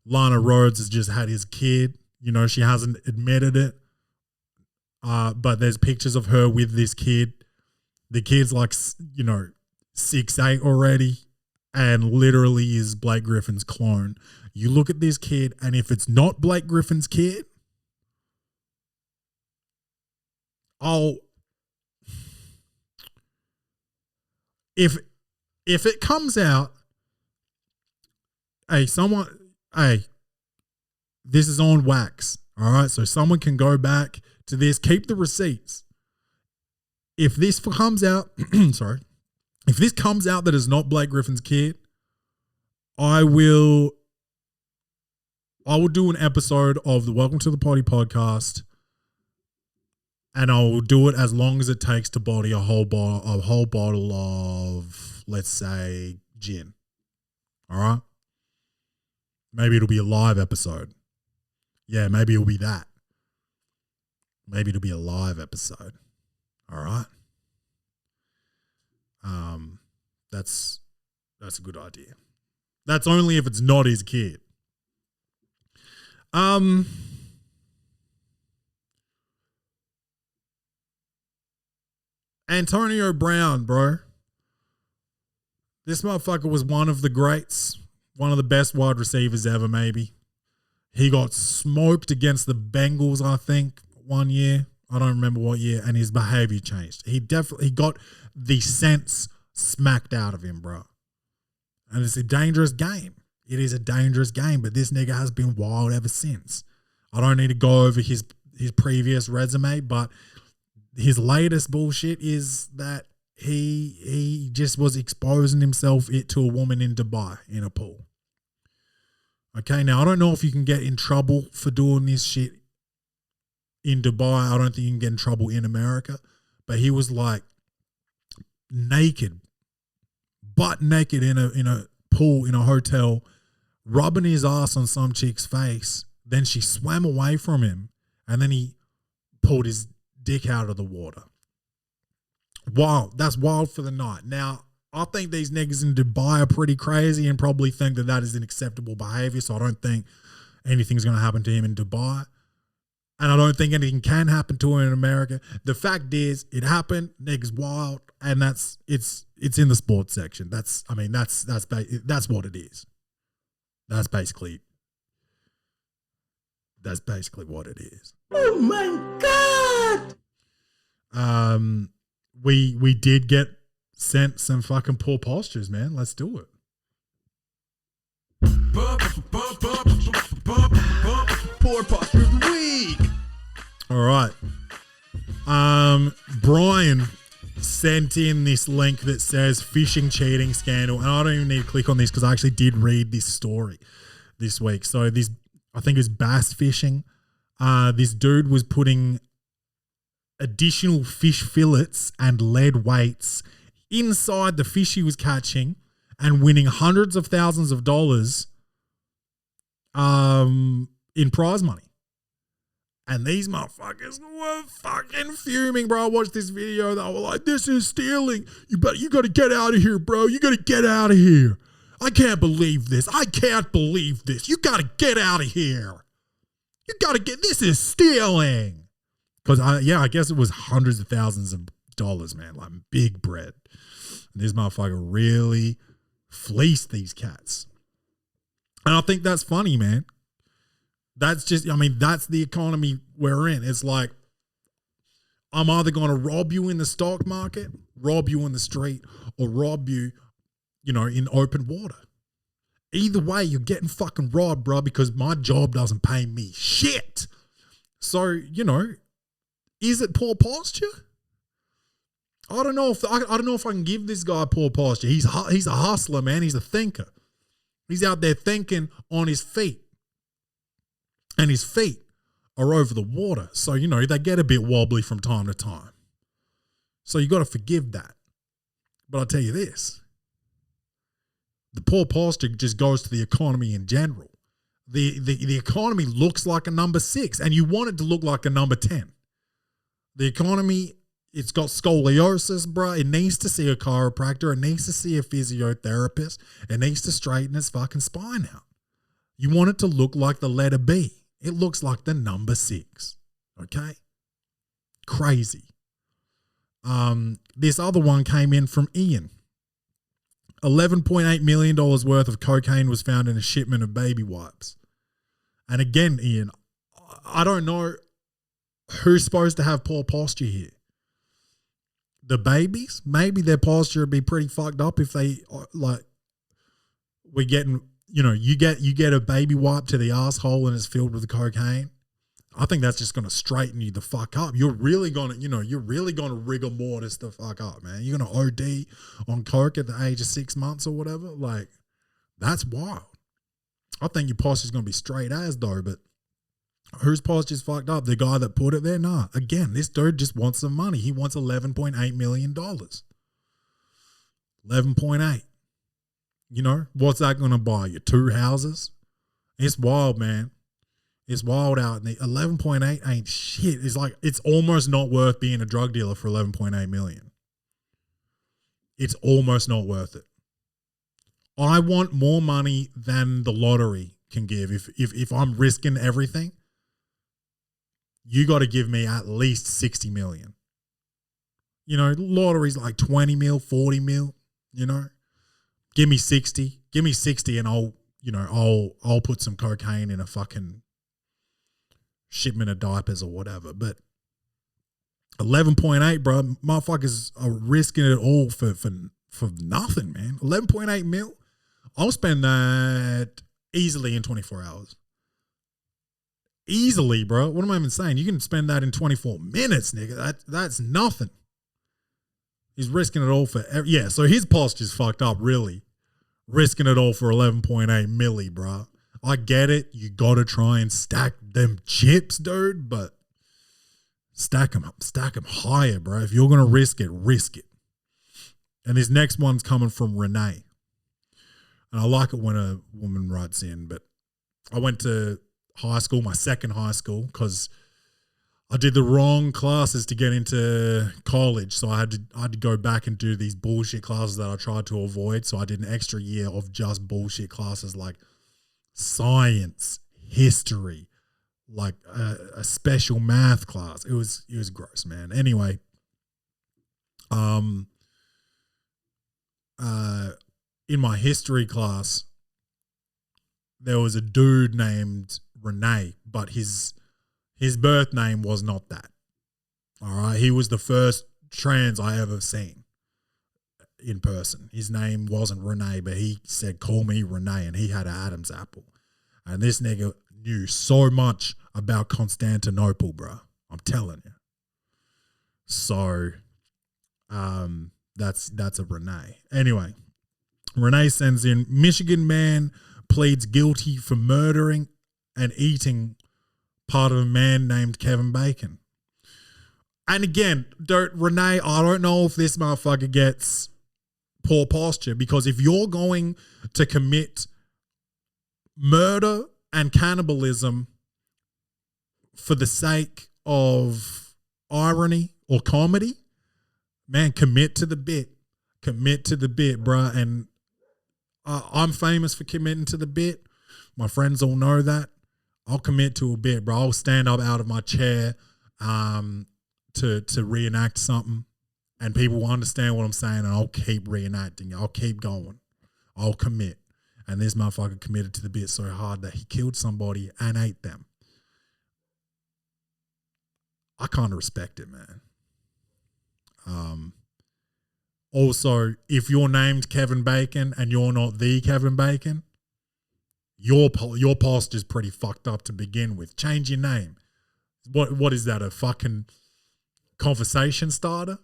Lana Rhodes has just had his kid. She hasn't admitted it. But there's pictures of her with this kid. The kid's like, 6'8" already, and literally is Blake Griffin's clone. You look at this kid, and if it's not Blake Griffin's kid, if it comes out, this is on wax, all right? So someone can go back to this, keep the receipts. If this comes out, if this comes out that is not Blake Griffin's kid, I will do an episode of the Welcome to the Poddy podcast, and I'll do it as long as it takes to body a whole bottle of, let's say, gin. All right? Maybe it'll be a live episode. Yeah, maybe it'll be that. Maybe it'll be a live episode. All right? That's a good idea. That's only if it's not his kid. Antonio Brown, bro. This motherfucker was one of the greats, one of the best wide receivers ever, maybe. He got smoked against the Bengals, I think, one year. I don't remember what year, and his behavior changed. He got the sense smacked out of him, bro. And it's a dangerous game. It is a dangerous game, but this nigga has been wild ever since. I don't need to go over his previous resume, but his latest bullshit is that he just was exposing himself to a woman in Dubai in a pool. Okay, now I don't know if you can get in trouble for doing this shit in Dubai. I don't think you can get in trouble in America, but he was like naked, butt naked in a pool in a hotel, rubbing his ass on some chick's face. Then she swam away from him, and then he pulled his dick out of the water. Wild. That's wild for the night. Now, I think these niggas in Dubai are pretty crazy and probably think that is an acceptable behavior, so I don't think anything's going to happen to him in Dubai. And I don't think anything can happen to him in America. The fact is, it happened, niggas wild, and it's in the sports section. That's what it is. That's basically what it is. Oh my God! We did get sent some fucking poor postures, man. Let's do it. Poor posture of the week. All right. Brian sent in this link that says phishing cheating scandal, and I don't even need to click on this because I actually did read this story this week. So this, I think it was bass fishing. This dude was putting additional fish fillets and lead weights inside the fish he was catching and winning hundreds of thousands of dollars in prize money. And these motherfuckers were fucking fuming, bro. I watched this video. They were like, this is stealing. You got to get out of here, bro. You got to get out of here. I can't believe this. I can't believe this. You got to get out of here. You got to this is stealing. Because, I guess it was hundreds of thousands of dollars, man. Like big bread. And this motherfucker really fleeced these cats. And I think that's funny, man. That's the economy we're in. It's like, I'm either going to rob you in the stock market, rob you in the street, or rob you, in open water. Either way, you're getting fucking robbed, bro, because my job doesn't pay me shit. So, is it poor posture? I don't know if I can give this guy poor posture. He's a hustler, man. He's a thinker. He's out there thinking on his feet. And his feet are over the water. So, they get a bit wobbly from time to time. So you got to forgive that. But I'll tell you this. The poor posture just goes to the economy in general. The economy looks like a number 6, and you want it to look like a number 10. The economy, it's got scoliosis, bro. It needs to see a chiropractor. It needs to see a physiotherapist. It needs to straighten its fucking spine out. You want it to look like the letter B. It looks like the number 6. Okay? Crazy. This other one came in from Ian. $11.8 million worth of cocaine was found in a shipment of baby wipes. And again, Ian, I don't know who's supposed to have poor posture here. The babies? Maybe their posture would be pretty fucked up if they, we're getting... you get a baby wipe to the asshole and it's filled with cocaine. I think that's just going to straighten you the fuck up. You're really going to rigor mortis the fuck up, man. You're going to OD on coke at the age of 6 months or whatever. Like, that's wild. I think your posture's going to be straight as though, but Whose posture's fucked up? The guy that put it there? Nah. Again, this dude just wants some money. He wants $11.8 million. 11.8. You know, what's that going to buy you? 2 houses? It's wild, man. It's wild out. And the 11.8 ain't shit. It's like, it's almost not worth being a drug dealer for 11.8 million. It's almost not worth it. I want more money than the lottery can give. If I'm risking everything, you got to give me at least 60 million. You know, lottery's like 20 mil, 40 mil, you know. Give me 60. Give me 60 and I'll put some cocaine in a fucking shipment of diapers or whatever. But 11.8, bro, motherfuckers are risking it all for nothing, man. 11.8 mil. I'll spend that easily in 24 hours. Easily, bro. What am I even saying? You can spend that in 24 minutes, nigga. That's nothing. He's risking it all for so his posture's fucked up, really. Risking it all for 11.8 milli, bro. I get it. You got to try and stack them chips, dude, but stack them higher, bro. If you're going to risk it, risk it. And this next one's coming from Renee. And I like it when a woman writes in, but I went to high school, my second high school, because I did the wrong classes to get into college. So I had to go back and do these bullshit classes that I tried to avoid. So I did an extra year of just bullshit classes like science, history, like a special math class. It was gross, man. Anyway, in my history class, there was a dude named Renee, but his birth name was not that. All right. He was the first trans I ever seen in person. His name wasn't Renee, but he said, call me Renee, and he had an Adam's apple. And this nigga knew so much about Constantinople, bro. I'm telling you. So, that's a Renee. Anyway, Renee sends in, Michigan man pleads guilty for murdering and eating part of a man named Kevin Bacon. And again, Renee, I don't know if this motherfucker gets poor posture, because if you're going to commit murder and cannibalism for the sake of irony or comedy, man, commit to the bit. Commit to the bit, bruh. And I'm famous for committing to the bit. My friends all know that. I'll commit to a bit, bro. I'll stand up out of my chair to reenact something, and people will understand what I'm saying, and I'll keep reenacting. I'll keep going. I'll commit. And this motherfucker committed to the bit so hard that he killed somebody and ate them. I kind of respect it, man. Also, if you're named Kevin Bacon and you're not the Kevin Bacon, your posture's pretty fucked up to begin with. Change your name. What is that? A fucking conversation starter?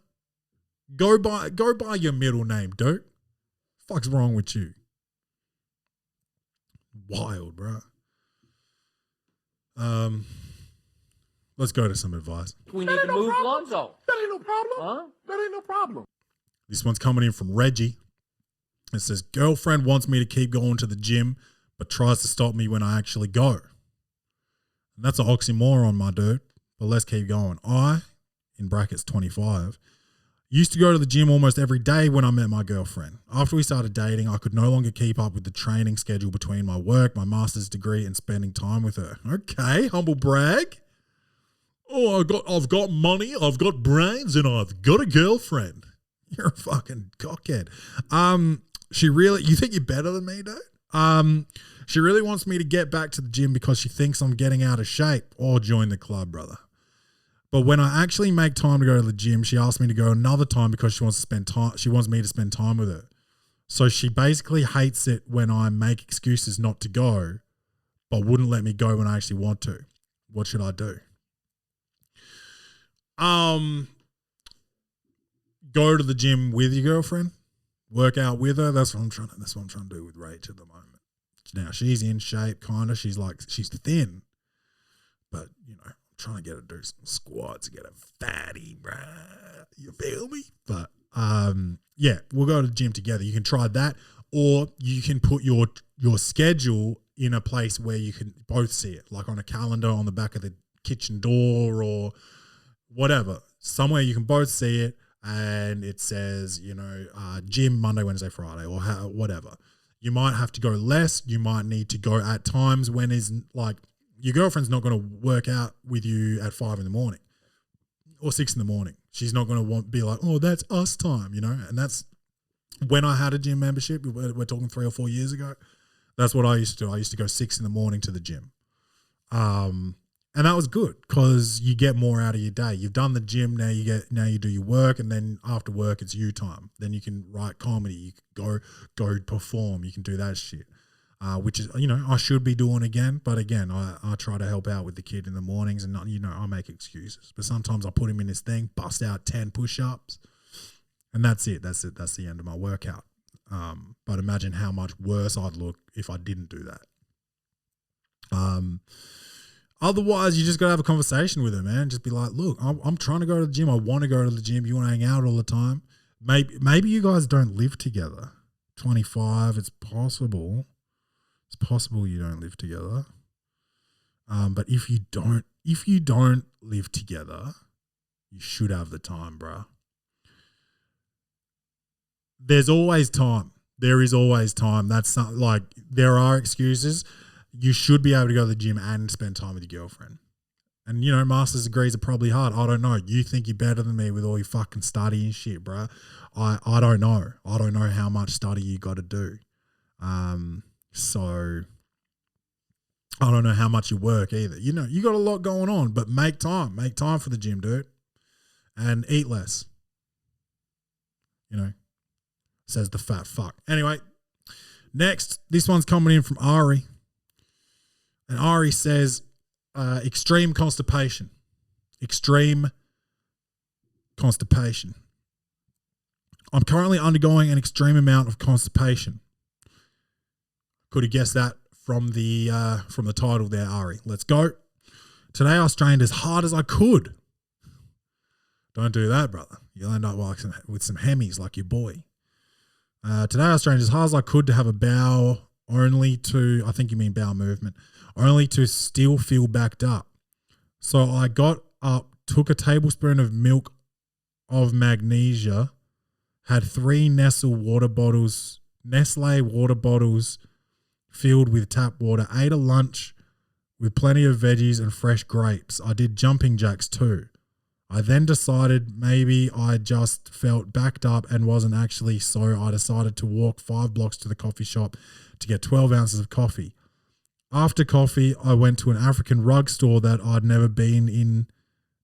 Go by your middle name, dude. Fuck's wrong with you? Wild, bro. Let's go to some advice. We need to move Lonzo. That ain't no problem. Huh? That ain't no problem. This one's coming in from Reggie. It says, girlfriend wants me to keep going to the gym, but tries to stop me when I actually go. And that's an oxymoron, my dude. But let's keep going. I, in brackets 25, used to go to the gym almost every day when I met my girlfriend. After we started dating, I could no longer keep up with the training schedule between my work, my master's degree, and spending time with her. Okay, humble brag. Oh, I've got money, I've got brains, and I've got a girlfriend. You're a fucking cockhead. You think you're better than me, dude? She really wants me to get back to the gym because she thinks I'm getting out of shape. Or join the club, brother. But when I actually make time to go to the gym, she asks me to go another time because she wants me to spend time with her. So she basically hates it when I make excuses not to go, but wouldn't let me go when I actually want to. What should I do? Go to the gym with your girlfriend, work out with her. That's what I'm trying to do with Rach at the moment. Now she's in shape, kind of. She's thin, but trying to get her to do some squats, get a fatty, bruh. You feel me? But yeah, we'll go to the gym together. You can try that, or you can put your schedule in a place where you can both see it, like on a calendar on the back of the kitchen door or whatever. Somewhere you can both see it, and it says, gym Monday, Wednesday, Friday, or whatever. You might have to go less. You might need to go at times when is like your girlfriend's not going to work out with you at 5 a.m. or 6 a.m. She's not going to be like, oh, that's us time, And that's when I had a gym membership. We're talking 3 or 4 years ago. That's what I used to do. I used to go 6 a.m. to the gym. And that was good because you get more out of your day. You've done the gym, now you do your work, and then after work it's you time. Then you can write comedy, you can go perform, you can do that shit. Which is, I should be doing again, but again, I try to help out with the kid in the mornings, and I make excuses. But sometimes I put him in this thing, bust out 10 push-ups, and that's it. That's the end of my workout. But imagine how much worse I'd look if I didn't do that. Otherwise, you just got to have a conversation with her, man. Just be like, look, I'm trying to go to the gym. I want to go to the gym. You want to hang out all the time. Maybe you guys don't live together. 25, it's possible. It's possible you don't live together. But if you don't live together, you should have the time, bro. There's always time. There is always time. That's not, like, there are excuses. You should be able to go to the gym and spend time with your girlfriend. And, master's degrees are probably hard. I don't know. You think you're better than me with all your fucking study and shit, bro. I don't know. I don't know how much study you got to do. So I don't know how much you work either. You got a lot going on, but make time. Make time for the gym, dude. And eat less. Says the fat fuck. Anyway, next, this one's coming in from Ari. And Ari says, extreme constipation. Extreme constipation. I'm currently undergoing an extreme amount of constipation. Could have guessed that from the title there, Ari. Let's go. Today I strained as hard as I could. Don't do that, brother. You'll end up with some hemis like your boy. Today I strained as hard as I could to have a bowel I think you mean bowel movement, only to still feel backed up. So I got up, took a tablespoon of milk of magnesia, had 3 Nestle water bottles filled with tap water, ate a lunch with plenty of veggies and fresh grapes. I did jumping jacks too. I then decided maybe I just felt backed up and wasn't actually, so I decided to walk 5 blocks to the coffee shop to get 12 ounces of coffee. After coffee, I went to an African rug store that I'd never been in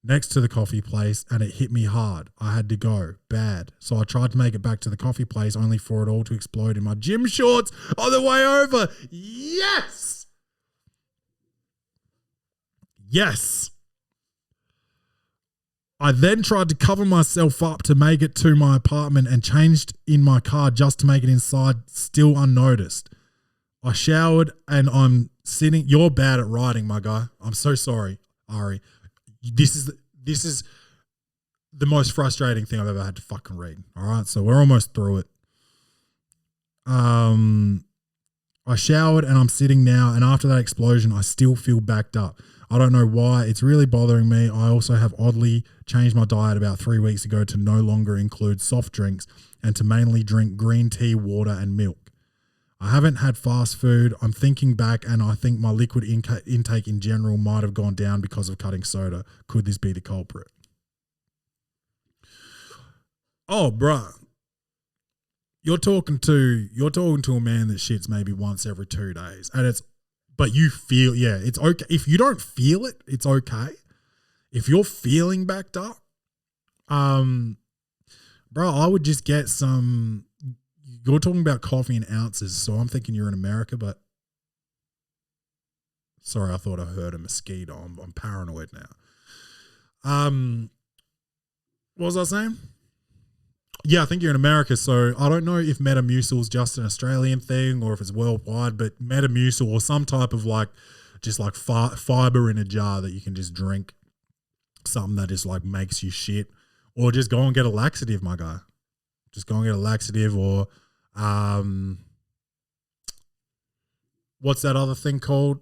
next to the coffee place, and it hit me hard. I had to go. Bad. So I tried to make it back to the coffee place, only for it all to explode in my gym shorts on the way over. Yes! Yes! I then tried to cover myself up to make it to my apartment and changed in my car just to make it inside, still unnoticed. I showered and I'm sitting. You're bad at writing, my guy. I'm so sorry, Ari. This is the most frustrating thing I've ever had to fucking read. All right, so we're almost through it. I showered and I'm sitting now, and after that explosion, I still feel backed up. I don't know why. It's really bothering me. I also have oddly changed my diet about 3 weeks ago to no longer include soft drinks and to mainly drink green tea, water, and milk. I haven't had fast food. I'm thinking back, and I think my liquid intake in general might have gone down because of cutting soda. Could this be the culprit? Oh, bruh. You're talking to a man that shits maybe once every 2 days, but you feel, yeah, it's okay. If you don't feel it, it's okay. If you're feeling backed up, bro, I would just get some. You're talking about coffee in ounces, so I'm thinking you're in America, but sorry, I thought I heard a mosquito. I'm paranoid now. What was I saying? Yeah, I think you're in America, so I don't know if Metamucil is just an Australian thing or if it's worldwide, but Metamucil or some type of fiber in a jar that you can just drink something that just like makes you shit, or just go and get a laxative, my guy. Just go and get a laxative, or what's that other thing called?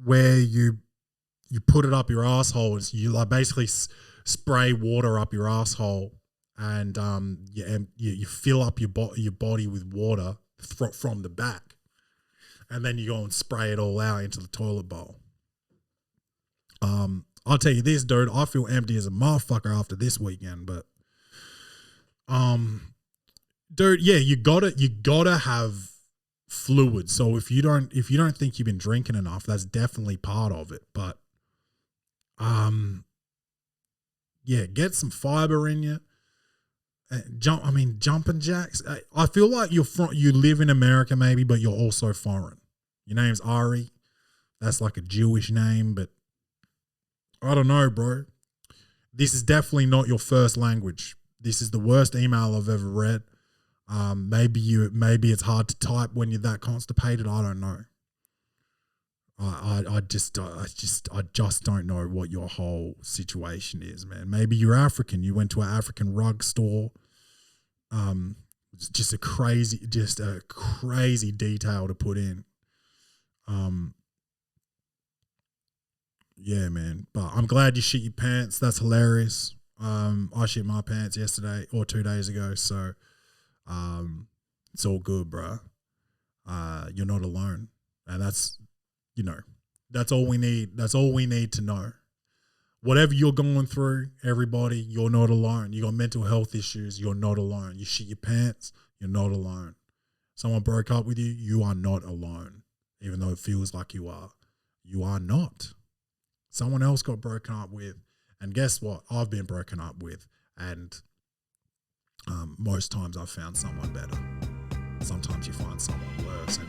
Where you put it up your asshole. You like basically spray water up your asshole, and you fill up your body with water from the back, and then you go and spray it all out into the toilet bowl. I'll tell you this, dude. I feel empty as a motherfucker after this weekend, but dude, yeah, you gotta have fluid. So if you don't think you've been drinking enough, that's definitely part of it. But yeah, get some fiber in you. Jumping jacks. I feel like you live in America maybe, but you're also foreign. Your name's Ari. That's like a Jewish name, but I don't know, bro. This is definitely not your first language. This is the worst email I've ever read. Maybe it's hard to type when you're that constipated. I don't know. I just don't know what your whole situation is, man. Maybe you're African. You went to an African rug store. It's just a crazy detail to put in. Yeah, man. But I'm glad you shit your pants. That's hilarious. I shit my pants yesterday or 2 days ago, so it's all good, bro. You're not alone, and that's all we need. That's all we need to know. Whatever you're going through, everybody, you're not alone. You got mental health issues, you're not alone. You shit your pants, you're not alone. Someone broke up with you, you are not alone. Even though it feels like you are not. Someone else got broken up with, and guess what? I've been broken up with, and most times I've found someone better. Sometimes you find someone worse, and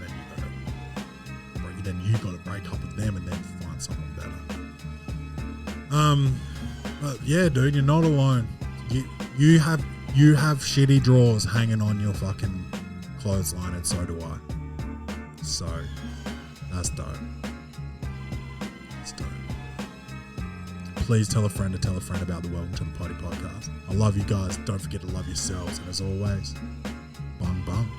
then you got to break up with them and then find someone better. But yeah, dude, you're not alone. You have shitty drawers hanging on your fucking clothesline, and so do I. So that's dope. That's dope. Please tell a friend about the Welcome to the Poddy podcast. I love you guys. Don't forget to love yourselves, and as always, bung bung.